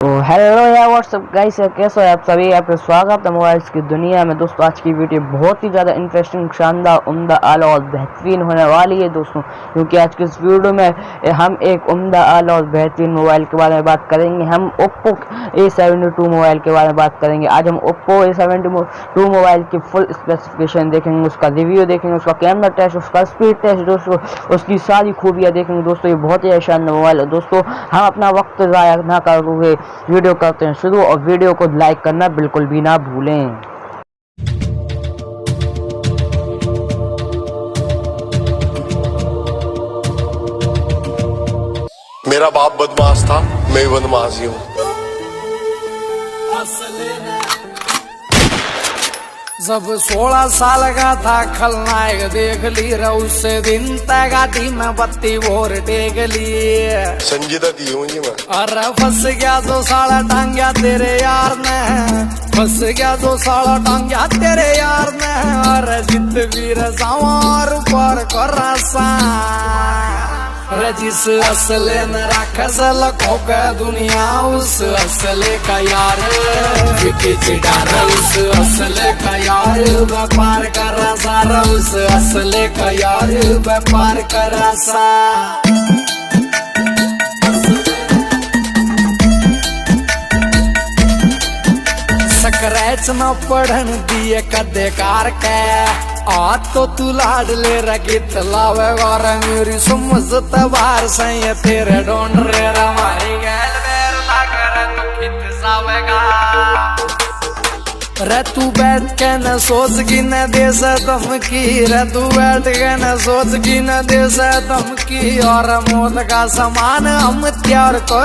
तो हेलो यार, WhatsApp guys, कैसे हो आप सभी। आपका स्वागत है मोबाइल्स की दुनिया में। दोस्तों, आज की वीडियो बहुत ही ज़्यादा इंटरेस्टिंग, शानदार, उम्दा, आला और बेहतरीन होने वाली है दोस्तों, क्योंकि आज की इस वीडियो में हम एक उम्दा, आला और बेहतरीन मोबाइल के बारे में बात करेंगे। हम ओप्पो A72 मोबाइल के बारे में बात करेंगे। आज हम ओप्पो A72 मोबाइल की फुल स्पेसिफिकेशन देखेंगे, उसका रिव्यू देखेंगे, उसका कैमरा टेस्ट, उसका स्पीड टेस्ट दोस्तों, उसकी सारी खूबियाँ देखेंगे दोस्तों। ये बहुत ही शानदार मोबाइल है दोस्तों। हम अपना वक्त ज़ाया ना करोगे, वीडियो करते हैं शुरू, और वीडियो को लाइक करना बिल्कुल भी ना भूलें। मेरा बाप बदमाश था, मैं बदमाश ही हूँ। जब 16 साल का था खलनायक देख ली, उस दिन तक गाड़ी में बत्ती भोर टेक ली। संजीदा दी हूँ जी मैं। अरे फंस गया तो साला टांग्या तेरे यार ने, फंस गया तो साला टांग्या तेरे यार ने। अरे जित वीर सवार पर कर रसा, जिस असले न राखस लखों का दुनिया, उस असले का यार उस असले का यार व्यापार कर सारा, उस असले का यार व्यापार कर सा। स्क्रैच न पढ़न दिए कदे कार के, आ तो तू लाड ले रगित लावेगा रे मेरी समझ बार सही तेरे ढूंढ रे हमारी गैल बेर लाकर दुखित सावेगा। रे तू बैठ के न सोच की न दे से धमकी, रे तू बैठ के न सोच की न दे से धमकी, और मौत का समान हम त्यार कर